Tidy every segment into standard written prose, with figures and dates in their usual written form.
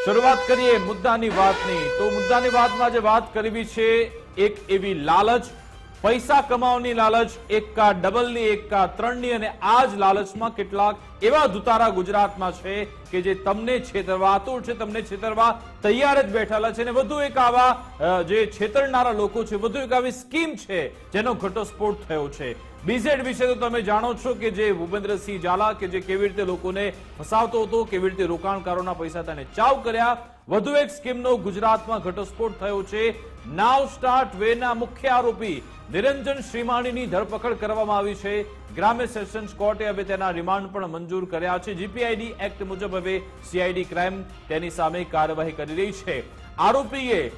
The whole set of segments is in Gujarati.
શરૂઆત કરીએ મુદ્દાની વાતની તો મુદ્દાની વાતમાં જે વાત કરવી છે એક એવી લાલચ પૈસા કમાવાની લાલચ એકા ડબલની એકા ત્રણની અને આ જ લાલચમાં કેટલાક એવા દુતારા ગુજરાતમાં છે કે જે તમને છેતરવા આતુર છે તમને છેતરવા તૈયાર જ બેઠેલા છે અને વધુ એક આવા જે છેતરનારા લોકો છે વધુ એક આવી સ્કીમ છે જેનો ઘટસ્ફોટ થયો છે બીઝેડ વિશે તો તમે જાણો છો કે જે ભૂપેન્દ્રસિંહ ઝાલા કે જે કેવી રીતે લોકોને ફસાવતો હતો કેવી રીતે રોકાણકારોના પૈસા તેને ચાવ કર્યા વધુ એક સ્કીમનો ગુજરાતમાં ઘટસ્ફોટ થયો છે નાવ સ્ટાર્ટ વેના મુખ્ય આરોપી નિરંજન શ્રીમાણીની ધરપકડ કરવામાં આવી છે ગ્રામ્ય સેશન્સ કોર્ટે હવે તેના રિમાન્ડ પણ મંજૂર કર્યા છે જીપીઆઈડી એક્ટ મુજબ હવે સીઆઈડી ક્રાઇમ તેની સામે કાર્યવાહી કરી રહી છે આરોપીએ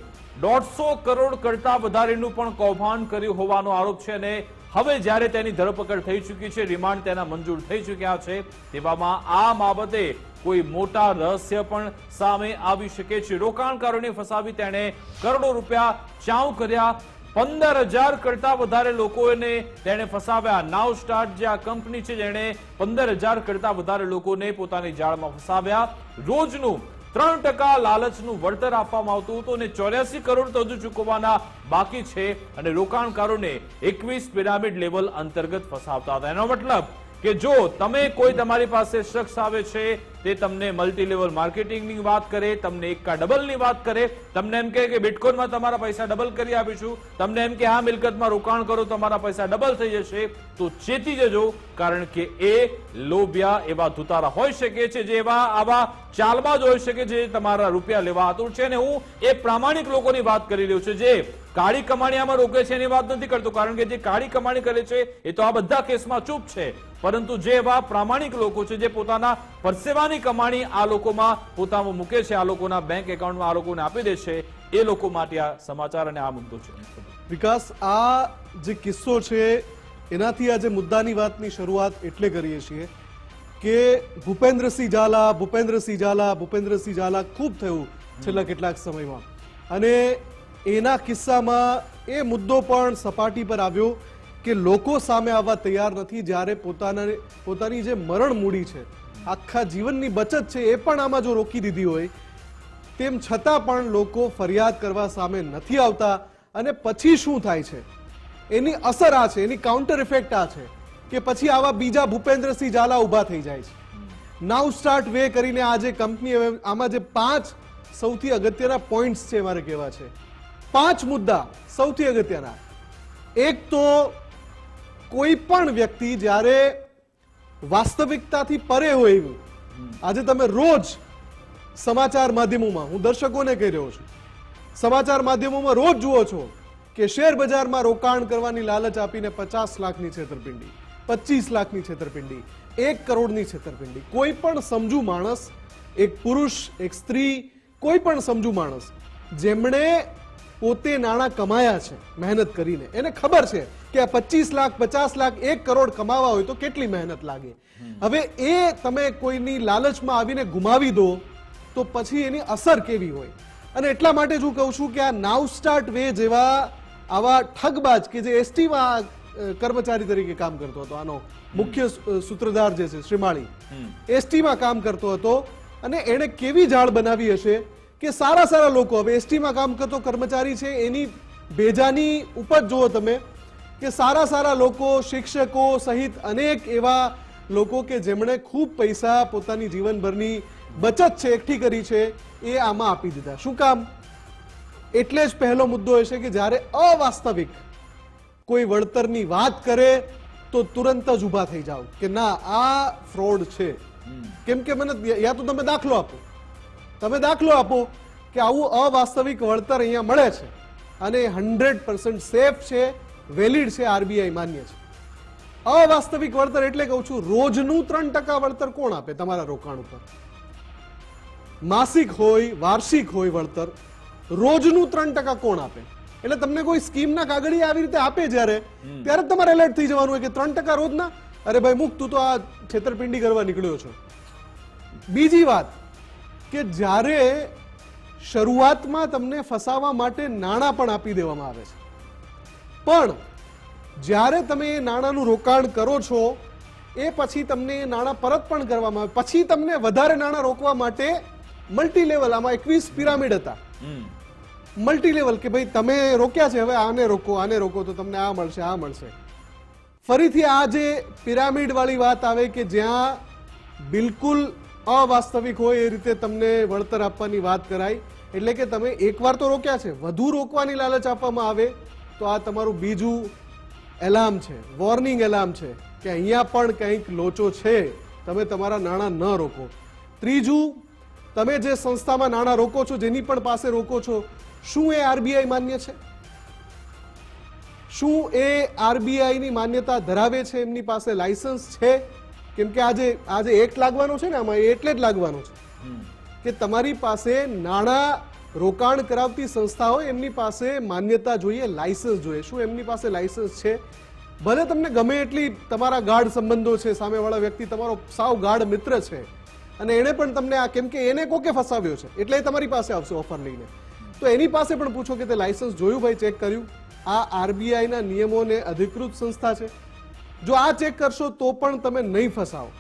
150 કરોડ કરતા વધારેનું પણ કૌભાંડ કર્યું હોવાનો આરોપ છે અને હવે જ્યારે તેની ધરપકડ થઈ ચૂકી છે રિમાન્ડ તેના મંજૂર થઈ ચૂક્યા છે તેવામાં આ બાબતે કોઈ મોટા રહસ્ય પણ સામે આવી શકે છે રોકાણકારોને ફસાવી તેણે કરોડો રૂપિયા ચાઉ કર્યા 15,000 કરતા વધારે લોકોને તેણે ફસાવ્યા નાવ સ્ટાર્ટ જે આ કંપની છે જેણે 15,000 કરતા વધારે લોકોને પોતાની જાળમાં ફસાવ્યા રોજનું 3% લાલચનું વળતર આપવામાં આવતું હતું અને 84 કરોડ તો હજુ ચૂકવવાના બાકી છે અને રોકાણકારોને 21 પિરામિડ લેવલ અંતર્ગત ફસાવતા હતા એનો મતલબ કે જો તમે કોઈ તમારી પાસે શખ્સ આવે છે તે તમને મલ્ટી લેવલ માર્કેટિંગની વાત કરે તમને એકા ડબલની વાત કરે તમને એમ કહે કે બિટકોઇનમાં તમારા પૈસા ડબલ કરી આપીશું તમને એમ કે આ મિલકતમાં રોકાણ કરો તમારા પૈસા ડબલ થઈ જશે તો ચેતી જજો કારણ કે એ લોભિયા એવા ધુતારા હોઈ શકે છે જે આવા ચાલબાજ હોઈ શકે જે તમારા રૂપિયા લેવા આતુર છે અને હું એ પ્રામાણિક લોકોની વાત કરી રહ્યો છું જે કાળી કમાણી આમાં રોકે છે એની વાત નથી કરતો કારણ કે જે કાળી કમાણી કરે છે એ તો આ બધા કેસમાં ચૂપ છે પરંતુ જે એવા પ્રામાણિક લોકો છે જે પોતાના પરસેવાની કમાણી આ લોકોમાં પોતામાં મૂકે છે આ લોકોના બેંક એકાઉન્ટમાં આ લોકોને આપી દે છે એ લોકો માટે આ સમાચાર અને આ મુદ્દો છે વિકાસ આ જે કિસ્સો છે એનાથી આજે મુદ્દાની વાતની શરૂઆત એટલે કરીએ છીએ કે ભૂપેન્દ્રસિંહ ઝાલા ખૂબ થયું છેલ્લા કેટલાક સમયમાં અને એના કિસ્સામાં એ મુદ્દો પણ સપાટી પર આવ્યો કે લોકો સામે આવવા તૈયાર નથી જ્યારે પોતાની જે મરણ મૂડી છે આખા જીવનની બચત છે એ પણ આમાં જો રોકી દીધી હોય તેમ છતાં પણ લોકો ફરિયાદ કરવા સામે નથી આવતા અને પછી શું થાય છે એની અસર આ છે એની કાઉન્ટર ઇફેક્ટ આ છે કે પછી આવા બીજા ભૂપેન્દ્રસિંહ ઝાલા ઉભા થઈ જાય છે નાવ સ્ટાર્ટ વે કરીને આ જે કંપની આમાં જે 5 સૌથી અગત્યના પોઈન્ટ્સ છે મારે કહેવા છે 5 મુદ્દા સૌથી અગત્યના એક તો કોઈ પણ વ્યક્તિ જ્યારે વાસ્તવિકતાથી પરે હોય આજે તમે રોજ સમાચાર માધ્યમોમાં હું દર્શકોને કહી રહ્યો છું સમાચાર માધ્યમોમાં રોજ જુઓ છો કે શેર બજારમાં રોકાણ કરવાની લાલચ આપીને 50 લાખની છેતરપિંડી 25 લાખની છેતરપિંડી 1 કરોડની છેતરપિંડી કોઈ પણ સમજુ માણસ એક પુરુષ એક સ્ત્રી કોઈ પણ સમજુ માણસ જેમણે પોતે નાણાં કમાયા છે મહેનત કરીને એને ખબર છે કે આ 25 લાખ 50 લાખ 1 કરોડ કમાવા હોય તો કેટલી મહેનત લાગે હવે એ તમે કોઈની લાલચમાં આવીને ગુમાવી દો તો પછી એની અસર કેવી હોય અને એટલા માટે જ હું કહું છું કે આ નાવ સ્ટાર્ટ વે જેવા આવા ઠગબાજ કે જે એસટીમાં કર્મચારી તરીકે કામ કરતો હતો આનો મુખ્ય સૂત્રધાર જે છે શ્રીમાળી એસટીમાં કામ કરતો હતો અને એણે કેવી જાળ બનાવી હશે કે સારા લોકો હવે એસટીમાં કામ કરતો કર્મચારી છે એની બેજાની ઉપર જુઓ તમે કે સારા લોકો શિક્ષકો સહિત અનેક એવા લોકો કે જેમણે ખૂબ પૈસા પોતાની જીવનભરની બચત છે એકઠી કરી છે એ આમાં આપી દીધા શું કામ એટલે જ પહેલો મુદ્દો એ છે કે જ્યારે અવાસ્તવિક કોઈ વળતરની વાત કરે તો તુરંત જ ઊભા થઈ જાઓ કે ના આ ફ્રોડ છે કેમ કે મને યા તો તમે દાખલો આપો કે આવું અવાસ્તવિક વળતર અહીંયા મળે છે અને 100% સેફ છે વેલિડ છે આરબીઆઈ માન્ય છે અવાસ્તવિક વળતર એટલે કહું છું રોજનું 3% વળતર કોણ આપે તમારા રોકાણ ઉપર માસિક હોય વાર્ષિક હોય વળતર રોજનું 3% કોણ આપે એટલે તમને કોઈ સ્કીમના કાગળિયા આવી રીતે આપે ત્યારે તમારે એલર્ટ થઈ જવાનું હોય કે 3% રોજના અરે ભાઈ મુક તું તો આ છેતરપિંડી કરવા નીકળ્યો છો બીજી વાત કે જ્યારે શરૂઆતમાં તમને ફસાવા માટે નાણાં પણ આપી દેવામાં આવે છે પણ જ્યારે તમે એ નાણાંનું રોકાણ કરો છો એ પછી તમને નાણાં પરત પણ કરવામાં આવે પછી તમને વધારે નાણાં રોકવા માટે મલ્ટી લેવલ, આમાં 21 પિરામિડ હતા. મલ્ટી લેવલ કે ભાઈ તમે રોક્યા છે, હવે આને રોકો તો તમને આ મળશે, આ મળશે. ફરીથી આ જે પિરામિડ વાળી વાત આવે કે જ્યાં બિલકુલ અવાસ્તવિક હોય એ રીતે તમને વળતર આપવાની વાત કરાય. એટલે કે તમે એકવાર તો રોક્યા છે, વધુ રોકવાની લાલચ આપવામાં આવે તો આ તમારું બીજું એલાર્મ છે, વોર્નિંગ એલાર્મ છે કે અહીંયા પણ કંઈક લોચો છે, તમે તમારા નાણાં ન રોકો. ત્રીજું, તમે જે સંસ્થામાં નાણાં રોકો છો, જેની પણ પાસે રોકો છો, શું એ આરબીઆઈ માન્ય છે? શું એ આરબીઆઈ ની માન્યતા ધરાવે છે? એમની પાસે લાયસન્સ છે? કેમ કે આજે એક્ટ લાગવાનો છે ને આમાં, એટલે જ લાગવાનો છે કે તમારી પાસે નાણાં રોકાણ કરાવતી સંસ્થા હોય એમની પાસે માન્યતા જોઈએ, લાયસન્સ જોઈએ. શું એમની પાસે લાયસન્સ છે? ભલે તમને ગમે એટલી તમારા ગાઢ સંબંધો છે, સામેવાળા વ્યક્તિ તમારો સાવ ગાઢ મિત્ર છે અને એને પણ તમને આ, કેમ કે એને કોકે ફસાવ્યો છે એટલે એ તમારી પાસે આવશે ઓફર લઈને, તો એની પાસે પણ પૂછો કે તે લાયસન્સ જોયું ભાઈ, ચેક કર્યું? આ આરબીઆઈ ના નિયમોને અધિકૃત સંસ્થા છે. જો આ ચેક કરશો તો પણ તમે નહીં ફસાવો.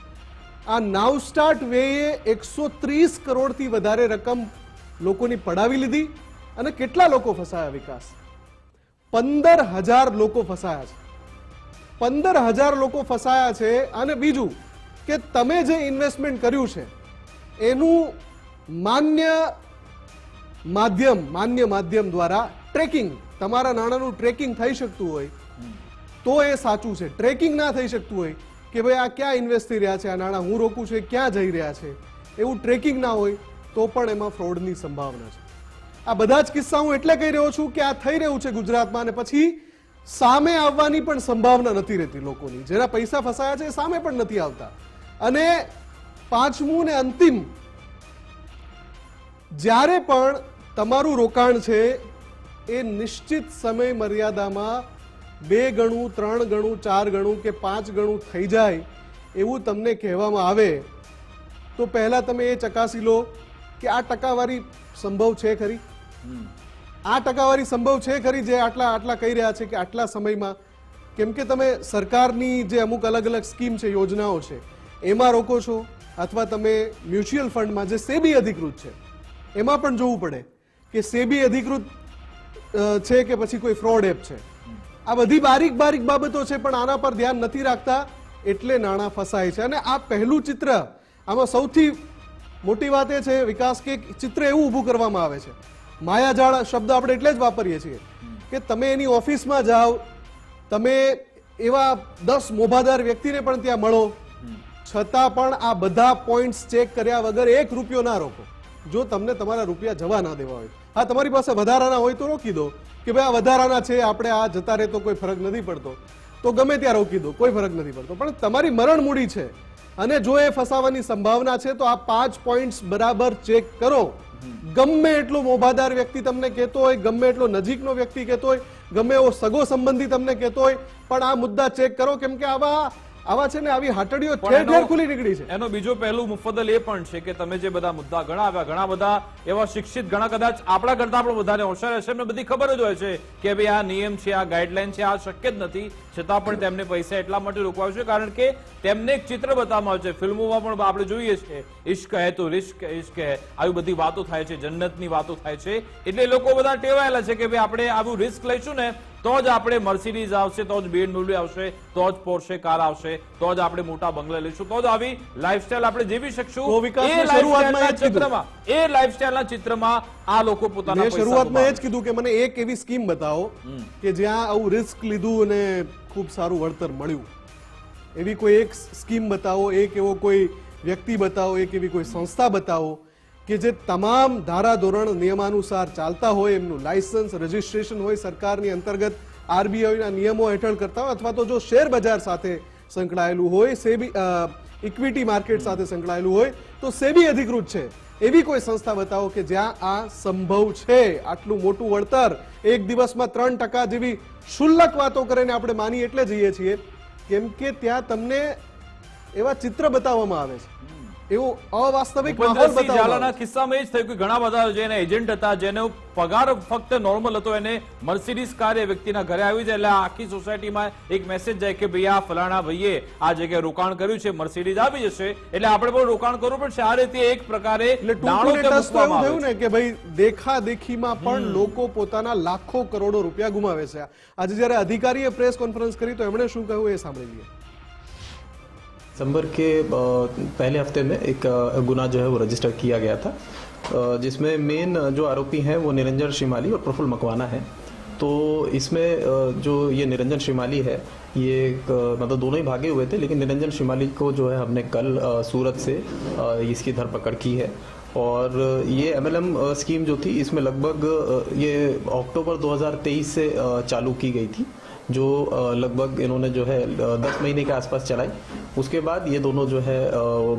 આ નાવ સ્ટાર્ટ વેએ 130 કરોડથી વધારે રકમ લોકોની પડાવી લીધી અને કેટલા લોકો ફસાયા વિકાસ? 15,000 લોકો ફસાયા છે. 15,000 લોકો ફસાયા છે. અને બીજું કે તમે જે ઇન્વેસ્ટમેન્ટ કર્યું છે એનું માન્ય માધ્યમ દ્વારા ટ્રેકિંગ, તમારા નાણાંનું ટ્રેકિંગ થઈ શકતું હોય તો એ સાચું છે. ટ્રેકિંગ ના થઈ શકતું હોય કે ભાઈ આ ક્યાં ઇન્વેસ્ટ થઈ રહ્યા છે, આ નાણાં હું રોકું છું ક્યાં જઈ રહ્યા છે, એવું ટ્રેકિંગ ના હોય તો પણ એમાં ફ્રોડની સંભાવના છે. આ બધા જ કિસ્સા હું એટલે કહી રહ્યો છું કે આ થઈ રહ્યું છે ગુજરાતમાં, અને પછી સામે આવવાની પણ સંભાવના નથી રહેતી લોકોની. જેના પૈસા ફસાયા છે એ સામે પણ નથી આવતા. અને પાંચમું ને અંતિમ, જ્યારે પણ તમારું રોકાણ છે એ નિશ્ચિત સમય મર્યાદામાં 2 ગણું, 3 ગણું, 4 ગણું કે 5 ગણું થઈ જાય એવું તમને કહેવામાં આવે તો પહેલા તમે એ ચકાસી લો કે આ ટકાવારી સંભવ છે ખરી? આ ટકાવારી સંભવ છે ખરી જે આટલા કહી રહ્યા છે કે આટલા સમયમાં? કેમ કે તમે સરકારની જે અમુક અલગ અલગ સ્કીમ છે, યોજનાઓ છે, એમાં રોકો છો, અથવા તમે મ્યુચ્યુઅલ ફંડમાં જે સેબી અધિકૃત છે એમાં પણ જોવું પડે કે સેબી અધિકૃત છે કે પછી કોઈ ફ્રોડ એપ છે. આ બધી બારીક બાબતો છે પણ આના પર ધ્યાન નથી રાખતા એટલે નાણાં ફસાય છે. અને આ પહેલું ચિત્ર, આમાં સૌથી મોટી વાત એ છે વિકાસ કે ચિત્ર એવું ઊભું કરવામાં આવે છે. માયાજાળ શબ્દ આપણે એટલે જ વાપરીએ છીએ કે તમે એની ઓફિસમાં જાઓ, તમે એવા 10 મોભાદાર વ્યક્તિને પણ ત્યાં મળો, છતાં પણ આ બધા પોઈન્ટ્સ ચેક કર્યા વગર 1 રૂપિયો ના રોકો. જો તમને તમારા રૂપિયા જવા ના દેવા હોય, હા તમારી પાસે વધારાના હોય તો રોકી દો કે ભાઈ આ વધારાના છે, આપણે આ જતા રહે તો કોઈ ફરક નથી પડતો, તો ગમે ત્યાં રોકી દો, કોઈ ફરક નથી પડતો. પણ તમારી મરણ મૂડી છે અને જો એ ફસાવાની સંભાવના છે તો આ 5 પોઈન્ટ્સ બરાબર ચેક કરો. ગમે એટલો મોભાદાર વ્યક્તિ તમને કહેતો હોય, ગમે એટલો નજીકનો વ્યક્તિ કહેતો હોય, ગમે એવો સગો સંબંધી તમને કહેતો હોય, પણ આ મુદ્દા ચેક કરો. કેમ કે આવા છે ને, આવી હાટડીઓ ઠેર ઠેર ખુલી નીકળી છે. એનો બીજો પહેલું મુફદ્દલ એ પણ છે કે તમે જે બધા મુદ્દા ગણાવ્યા, ઘણા બધા એવા શિક્ષિત, ઘણા કદાચ આપણા કરતા પણ વધારે હોશિયાર હશે, એમને બધી ખબર જ હોય છે કે ભાઈ આ નિયમ છે, આ ગાઈડલાઈન છે, આ શક્ય જ નથી, છતાં પણ તેમને પૈસા એટલા માટે રોકવા છે કારણ કે તેમને એક ચિત્ર બતાવવામાં આવે છે. ફિલ્મોમાં પણ આપણે જોઈએ છીએ, ઇશ્ક હે તો રિશ્ક ઇશ્ક હે, આવી બધી વાતો થાય છે, જન્નતની વાતો થાય છે. એટલે લોકો બધા ટેવાયેલા છે કે ભાઈ આપણે આવું રિસ્ક લઈશું ને તો જ આપણે મર્સિડીઝ આવશે, તો જ BMW આવશે, તો જ પોર્શે કાર આવશે, તો જ આપણે મોટા બંગલા લઈશું, તો જ આવી લાઈફસ્ટાઈલ આપણે જીવી શકશું. એ લાઈફસ્ટાઈલના ચિત્રમાં આ લોકો પોતાના શરૂઆતમાં એ જ કીધું કે મને એક એવી સ્કીમ બતાવો કે જ્યાં આવું રિસ્ક લીધું અને ખૂબ સારું વળતર મળ્યું. એવી કોઈ એક સ્કીમ બતાવો, એક એવો કોઈ વ્યક્તિ બતાવો, એક એવી કોઈ સંસ્થા બતાવો કે જે તમામ ધારાધોરણ નિયમાનુસાર ચાલતા હોય, એમનું લાયસન્સ, રજીસ્ટ્રેશન હોય, સરકારની અંતર્ગત આરબીઆઈના નિયમો હેઠળ કરતા હોય, અથવા તો જો શેર બજાર સાથે સંકળાયેલું હોય, સેબી ઇક્વિટી માર્કેટ સાથે સંકળાયેલું હોય તો સેબી અધિકૃત છે એવી કોઈ સંસ્થા બતાવો કે જ્યાં આ સંભવ છે. આટલું મોટું વળતર એક દિવસમાં 3% જેવી શુલ્લક વાતો કરીને આપણે માની એટલે જઈએ છીએ કેમ કે ત્યાં તમને એવા ચિત્ર બતાવવામાં આવે છે એવો અવાસ્તવિક માહોલ ભૂપેન્દ્રસિંહ બતાવવામાં ઝાલાના આવે છે. કિસ્સામાં એ જ થયું કે ઘણા બધા જેને એજન્ટ હતા, જેનો પગાર ફક્ત નોર્મલ હતો, એને મર્સિડીઝ કાર એ વ્યક્તિના ઘરે આવી જાય એટલે આખી સોસાયટીમાં એક મેસેજ જાય કે ભાઈ આ ફલાણા ભાઈએ આ જગ્યાએ રોકાણ કર્યું છે, મર્સિડીઝ આવી જશે એટલે આપણે પણ રોકાણ કરવું પડશે. આ રીતે એક પ્રકારે એટલે નાણું ટૂંકું કે ટસ તો એવું મૂકવામાં થયું આવે ને કે ભાઈ દેખા દેખીમાં પણ લોકો પોતાના લાખો કરોડો રૂપિયા ગુમાવે છે. આજે જ્યારે અધિકારીએ પ્રેસ કોન્ફરન્સ કરી તો એમણે શું કહ્યું એ સાંભળી લઈએ. दिसंबर के पहले हफ्ते में एक गुना जो है वो रजिस्टर किया गया था, जिसमें मेन जो आरोपी हैं वो निरंजन श्रीमाली और प्रफुल्ल मकवाना है. तो इसमें जो ये निरंजन श्रीमाली है ये मतलब दोनों ही भागे हुए थे, लेकिन निरंजन श्रीमाली को जो है हमने कल सूरत से इसकी धरपकड़ की है. और ये MLM स्कीम जो थी इसमें लगभग ये अक्टूबर 2023 से चालू की गई थी, जो लगभग इन्होंने जो है 10 महीने के आसपास चलाई. उसके बाद ये दोनों जो है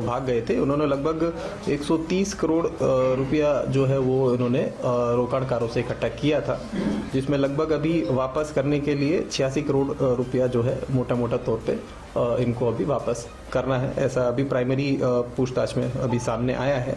भाग गए थे. उन्होंने लगभग 130 करोड़ रुपया जो है वो इन्होंने रोकाणकारों से इकट्ठा किया था, जिसमें लगभग अभी वापस करने के लिए 86 करोड़ रुपया जो है मोटा मोटा तौर पे इनको अभी वापस करना है, ऐसा अभी प्राइमरी पूछताछ में अभी सामने आया है.